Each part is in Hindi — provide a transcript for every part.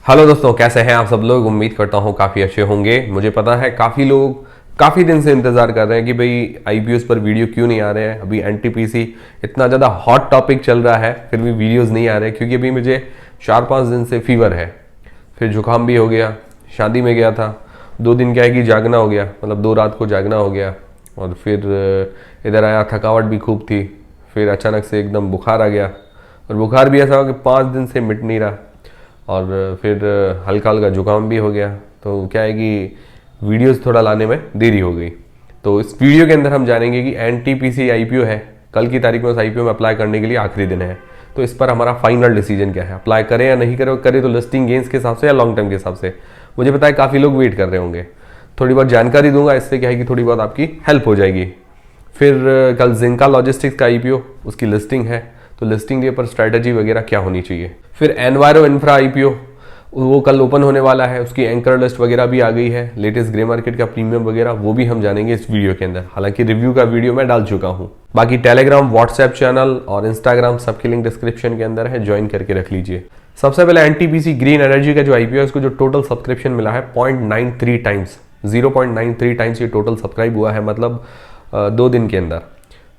हेलो दोस्तों, कैसे हैं आप सब लोग। उम्मीद करता हूं काफ़ी अच्छे होंगे। मुझे पता है काफ़ी लोग काफ़ी दिन से इंतज़ार कर रहे हैं कि भाई आईपीओस पर वीडियो क्यों नहीं आ रहे हैं। अभी एनटीपीसी इतना ज़्यादा हॉट टॉपिक चल रहा है, फिर भी वीडियोस नहीं आ रहे क्योंकि अभी मुझे 4-5 दिन से फीवर है, फिर जुकाम भी हो गया, शादी में गया था, 2 दिन क्या है कि जागना हो गया, मतलब 2 रात को जागना हो गया, और फिर इधर आया, थकावट भी खूब थी, फिर अचानक से एकदम बुखार आ गया, और बुखार भी ऐसा हो कि 5 दिन से मिट नहीं रहा, और फिर हल्का हल्का जुकाम भी हो गया। तो क्या है कि वीडियोस थोड़ा लाने में देरी हो गई। तो इस वीडियो के अंदर हम जानेंगे कि एनटीपीसी आईपीओ है, कल की तारीख में उस आईपीओ में अप्लाई करने के लिए आखिरी दिन है। तो इस पर हमारा फाइनल डिसीजन क्या है, अप्लाई करें या नहीं करें, करे तो लिस्टिंग गेंस के हिसाब से या लॉन्ग टर्म के हिसाब से। मुझे पता है काफ़ी लोग वेट कर रहे होंगे, थोड़ी बहुत जानकारी दूंगा, इससे क्या है कि थोड़ी बहुत आपकी हेल्प हो जाएगी। फिर कल जिंका लॉजिस्टिक्स का आईपीओ, उसकी लिस्टिंग है, तो लिस्टिंग डे पर स्ट्रैटेजी वगैरह क्या होनी चाहिए। फिर एनवायरो इंफ्रा आईपीओ, वो कल ओपन होने वाला है, उसकी एंकर लिस्ट वगैरह भी आ गई है, लेटेस्ट ग्रे मार्केट का प्रीमियम वगैरह वो भी हम जानेंगे इस वीडियो के अंदर। हालांकि रिव्यू का वीडियो मैं डाल चुका हूं। बाकी टेलीग्राम, व्हाट्सएप चैनल और इंस्टाग्राम सबकी लिंक डिस्क्रिप्शन के अंदर है, ज्वाइन करके रख लीजिए। सबसे पहले एनटीपीसी ग्रीन एनर्जी का जो आईपीओ है, उसको जो टोटल सब्सक्रिप्शन मिला है 0.93 टाइम्स, 0.93 टाइम्स ये टोटल सब्सक्राइब हुआ है, मतलब 2 दिन के अंदर।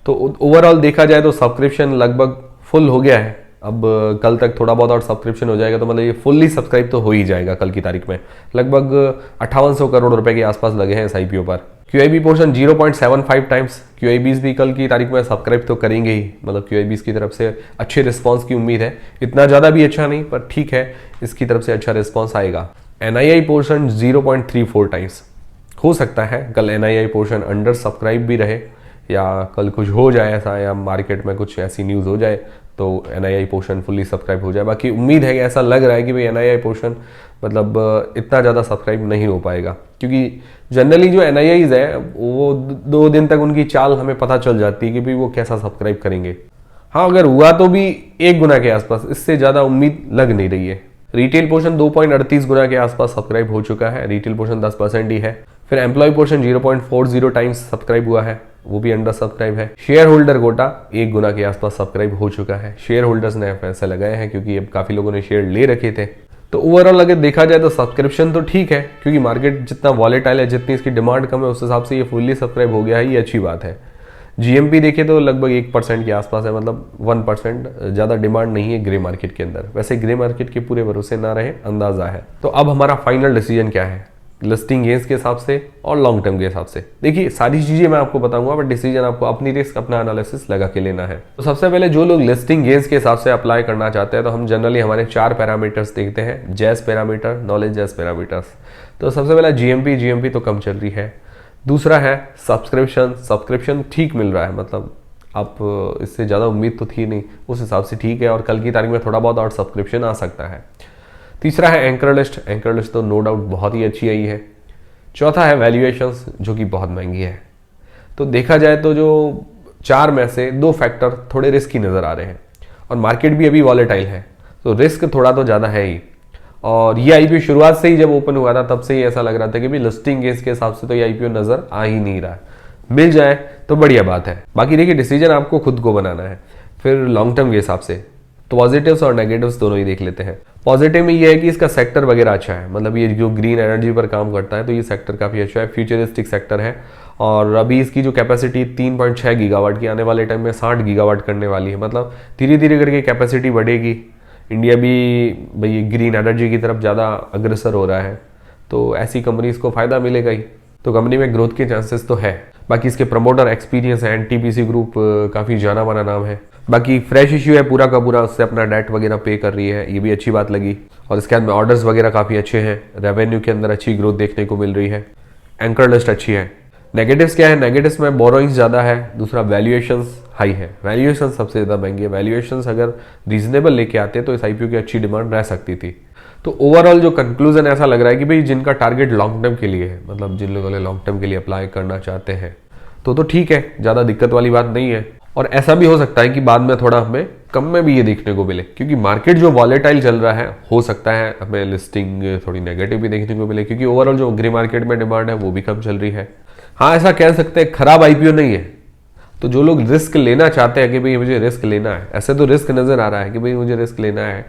तो ओवरऑल देखा जाए तो सब्सक्रिप्शन लगभग फुल हो गया है। अब कल तक थोड़ा बहुत और सब्सक्रिप्शन हो जाएगा, तो मतलब ये फुल्ली सब्सक्राइब तो हो ही जाएगा कल की तारीख में। लगभग 5800 करोड़ रुपए के आसपास लगे हैं इस आईपीओ पर। क्यूआईबी पोर्शन 0.75 टाइम्स, क्यूआईबीज भी कल की तारीख में सब्सक्राइब तो करेंगे ही, मतलब क्यूआईबीज की तरफ से अच्छे रिस्पॉन्स की उम्मीद है। इतना ज़्यादा भी अच्छा नहीं, पर ठीक है, इसकी तरफ से अच्छा रिस्पॉन्स आएगा। एनआईआई पोर्शन 0.34 टाइम्स, हो सकता है कल एनआईआई पोर्शन अंडर सब्सक्राइब भी रहे, या कल कुछ हो जाए ऐसा, या मार्केट में कुछ ऐसी न्यूज़ हो जाए तो एनआईआई पोर्शन फुल्ली सब्सक्राइब हो जाए। बाकी उम्मीद है कि ऐसा लग रहा है कि भाई एनआईआई पोर्शन मतलब इतना ज़्यादा सब्सक्राइब नहीं हो पाएगा, क्योंकि जनरली जो एनआईआईज है वो 2 दिन तक उनकी चाल हमें पता चल जाती है कि भाई वो कैसा सब्सक्राइब करेंगे। हाँ, अगर हुआ तो भी 1 गुना के आसपास, इससे ज़्यादा उम्मीद लग नहीं रही है। रिटेल पोर्शन 2.38 गुना के आसपास सब्सक्राइब हो चुका है, रिटेल पोर्शन 10% ही है। फिर एम्प्लॉय पोर्शन 0.40 टाइम्स सब्सक्राइब हुआ है, वो भी अंडर सब्सक्राइब है। शेयर होल्डर कोटा 1 गुना के आसपास सब्सक्राइब हो चुका है। शेयर होल्डर्स ने पैसे लगाए हैं क्योंकि अब काफी लोगों ने शेयर ले रखे थे। तो ओवरऑल अगर देखा जाए तो सब्सक्रिप्शन तो ठीक है, क्योंकि मार्केट जितना वॉलेटाइल है, जितनी इसकी डिमांड कम है, उस हिसाब से ये फुल्ली सब्सक्राइब हो गया है, ये अच्छी बात है। जीएमपी देखे तो लगभग 1% के आसपास है, मतलब 1%, ज़्यादा डिमांड नहीं है ग्रे मार्केट के अंदर। वैसे ग्रे मार्केट के पूरे भरोसे ना रहे, अंदाजा है। तो अब हमारा फाइनल डिसीजन क्या है, लिस्टिंग गेंस के हिसाब से और लॉन्ग टर्म के हिसाब से। देखिए, सारी चीजें मैं आपको बताऊंगा, बट डिसीजन आपको अपनी रिस्क, अपना एनालिसिस लगा के लेना है। तो सबसे पहले जो लोग लिस्टिंग गेंस के हिसाब से अप्लाई करना चाहते हैं, तो हम जनरली हमारे 4 पैरामीटर्स देखते हैं, जैस पैरामीटर, नॉलेज जैस पैरामीटर्स। तो सबसे पहला जीएमपी तो कम चल रही है। दूसरा है सब्सक्रिप्शन ठीक मिल रहा है, मतलब आप इससे ज़्यादा उम्मीद तो थी नहीं, उस हिसाब से ठीक है, और कल की तारीख में थोड़ा बहुत और सब्सक्रिप्शन आ सकता है। तीसरा है एंकर लिस्ट तो नो डाउट बहुत ही अच्छी आई है। चौथा है वैल्यूएशंस, जो कि बहुत महंगी है। तो देखा जाए तो जो 4 में से 2 फैक्टर थोड़े रिस्की नज़र आ रहे हैं, और मार्केट भी अभी वॉलेटाइल है, तो रिस्क थोड़ा तो ज़्यादा है ही। और ये आईपीओ शुरुआत से ही जब ओपन हुआ था, तब से ही ऐसा लग रहा था कि भी लिस्टिंग गेंस के हिसाब से तो ये आईपीओ नज़र आ ही नहीं रहा है। मिल जाए तो बढ़िया बात है। बाकी देखिए, डिसीजन आपको खुद को बनाना है। फिर लॉन्ग टर्म के हिसाब से तो पॉजिटिव्स और नेगेटिव्स दोनों ही देख लेते हैं। पॉजिटिव में ये है कि इसका सेक्टर वगैरह अच्छा है, मतलब ये जो ग्रीन एनर्जी पर काम करता है, तो ये सेक्टर काफ़ी अच्छा है, फ्यूचरिस्टिक सेक्टर है। और अभी इसकी जो कैपेसिटी 3.6 गीगावाट की, आने वाले टाइम में 60 गीगावाट करने वाली है, मतलब धीरे धीरे करके कैपेसिटी बढ़ेगी। इंडिया भी भाई ग्रीन एनर्जी की तरफ ज़्यादा अग्रसर हो रहा है, तो ऐसी कंपनीज को फ़ायदा मिलेगा ही, तो कंपनी में ग्रोथ के चांसेस तो है। बाकी इसके प्रमोटर एक्सपीरियंस है, एनटीपीसी ग्रुप काफ़ी जाना माना नाम है। बाकी फ्रेश इश्यू है पूरा का पूरा, उससे अपना डेट वगैरह पे कर रही है, ये भी अच्छी बात लगी। और इसके बाद में ऑर्डर्स वगैरह काफ़ी अच्छे हैं, रेवेन्यू के अंदर अच्छी ग्रोथ देखने को मिल रही है, एंकर लिस्ट अच्छी है। नेगेटिव्स क्या है, नेगेटिव्स में बोरोइंग्स ज़्यादा है, दूसरा वैल्यूएशंस हाई है, वैल्यूएशन सबसे ज़्यादा महंगी है। वैल्यूएशंस अगर रीजनेबल लेके आते तो इस आईपीओ की अच्छी डिमांड रह सकती थी। तो ओवरऑल जो कंक्लूजन ऐसा लग रहा है कि भाई जिनका टारगेट लॉन्ग टर्म के लिए है, मतलब जिन लोगों ने लॉन्ग टर्म के लिए अप्लाई करना चाहते हैं, तो ठीक है, ज़्यादा दिक्कत वाली बात नहीं है। और ऐसा भी हो सकता है कि बाद में थोड़ा हमें कम में भी ये देखने को मिले, क्योंकि मार्केट जो वॉलेटाइल चल रहा है, हो सकता है हमें लिस्टिंग थोड़ी नेगेटिव भी देखने को मिले, क्योंकि ओवरऑल जो ग्रे मार्केट में डिमांड है वो भी कम चल रही है। हाँ, ऐसा कह सकते हैं खराब आईपीओ नहीं है। तो जो लोग रिस्क लेना चाहते हैं कि भाई मुझे रिस्क लेना है, ऐसे तो रिस्क नजर आ रहा है कि भाई मुझे रिस्क लेना है,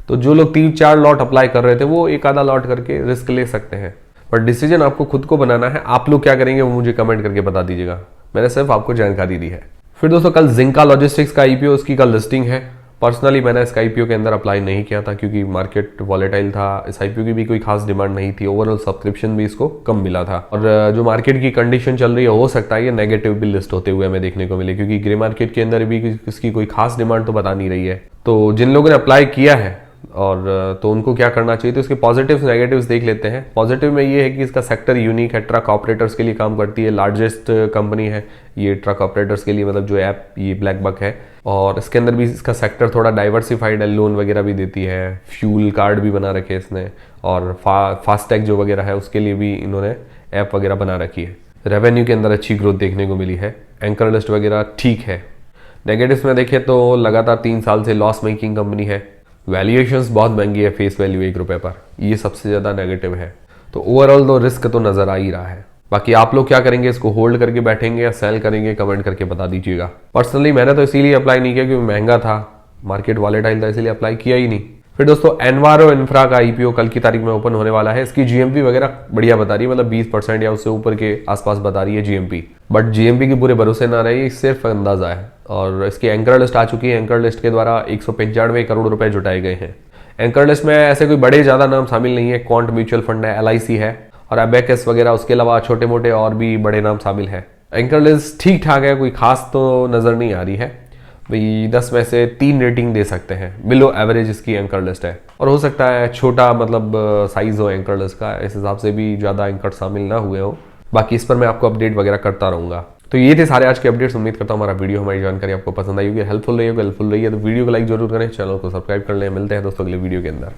तो जो लोग 3-4 लॉट अप्लाई कर रहे थे वो एक आधा लॉट करके रिस्क ले सकते हैं, पर डिसीजन आपको खुद को बनाना है। आप लोग क्या करेंगे वो मुझे कमेंट करके बता दीजिएगा, मैंने सिर्फ आपको जानकारी दी है। फिर दोस्तों कल जिंका लॉजिस्टिक्स का आईपीओ, उसकी कल लिस्टिंग है। पर्सनली मैंने इसका आईपीओ के अंदर अप्लाई नहीं किया था क्योंकि मार्केट वॉलेटाइल था, इस आईपीओ की भी कोई खास डिमांड नहीं थी, ओवरऑल सब्सक्रिप्शन भी इसको कम मिला था, और जो मार्केट की कंडीशन चल रही है हो सकता है ये नेगेटिव भी लिस्ट होते हुए हमें देखने को मिले, क्योंकि ग्रे मार्केट के अंदर भी इसकी कोई खास डिमांड तो बता नहीं रही है। तो जिन लोगों ने अप्लाई किया है और तो उनको क्या करना चाहिए, तो इसके पॉजिटिव्स नेगेटिव्स देख लेते हैं। पॉजिटिव में ये है कि इसका सेक्टर यूनिक है, ट्रक ऑपरेटर्स के लिए काम करती है, लार्जेस्ट कंपनी है ये ट्रक ऑपरेटर्स के लिए, मतलब जो ऐप ये ब्लैक बक है, और इसके अंदर भी इसका सेक्टर थोड़ा डाइवर्सिफाइड है, लोन वगैरह भी देती है, फ्यूल कार्ड भी बना रखे इसने, और फास्टैग जो वगैरह है उसके लिए भी इन्होंने ऐप वगैरह बना रखी है। रेवेन्यू के अंदर अच्छी ग्रोथ देखने को मिली है, एंकर लिस्ट वगैरह ठीक है। नेगेटिव्स में देखें तो लगातार 3 साल से लॉस मेकिंग कंपनी है, वैल्यूएशंस बहुत महंगी है, फेस वैल्यू 1 रुपए पर, ये सबसे ज़्यादा नेगेटिव है। तो ओवरऑल तो रिस्क तो नज़र आ ही रहा है। बाकी आप लोग क्या करेंगे, इसको होल्ड करके बैठेंगे या सेल करेंगे, कमेंट करके बता दीजिएगा। पर्सनली मैंने तो इसीलिए अप्लाई नहीं किया क्योंकि महंगा था, मार्केट वॉलेटाइल था, इसीलिए अप्लाई किया ही नहीं। फिर दोस्तों एनवारो इंफ्रा का आईपीओ कल की तारीख में ओपन होने वाला है। इसकी जीएमपी वगैरह बढ़िया बता रही है, मतलब 20% या उससे ऊपर के आसपास बता रही है जीएमपी, बट जीएमपी के पूरे भरोसे ना रही, सिर्फ अंदाजा है। और इसकी एंकर लिस्ट आ चुकी है, एंकर लिस्ट के द्वारा 195 करोड़ रुपए जुटाए गए हैं। एंकर लिस्ट में ऐसे कोई बड़े ज्यादा नाम शामिल नहीं है, क्वांट म्यूचुअल फंड है, एलआईसी है और अबेकस वगैरह, उसके अलावा छोटे मोटे और भी बड़े नाम शामिल है। एंकर लिस्ट ठीक ठाक है, कोई खास तो नजर नहीं आ रही है भाई, 10 में से 3 रेटिंग दे सकते हैं, बिलो एवरेज इसकी एंकर लिस्ट है। और हो सकता है छोटा मतलब साइज हो एंकर लिस्ट का, इस हिसाब से भी ज्यादा एंकर शामिल ना हुए हो। बाकी इस पर मैं आपको अपडेट वगैरह करता रहूंगा। तो ये थे सारे आज के अपडेट्स। उम्मीद करता हूँ हमारा वीडियो, हमारी जानकारी आपको पसंद आई होगी, हेल्पफुल रही होगी। हेल्पफुल रही है तो वीडियो को लाइक जरूर करें, चैनल को सब्सक्राइब कर लें। मिलते हैं दोस्तों अगले वीडियो के अंदर।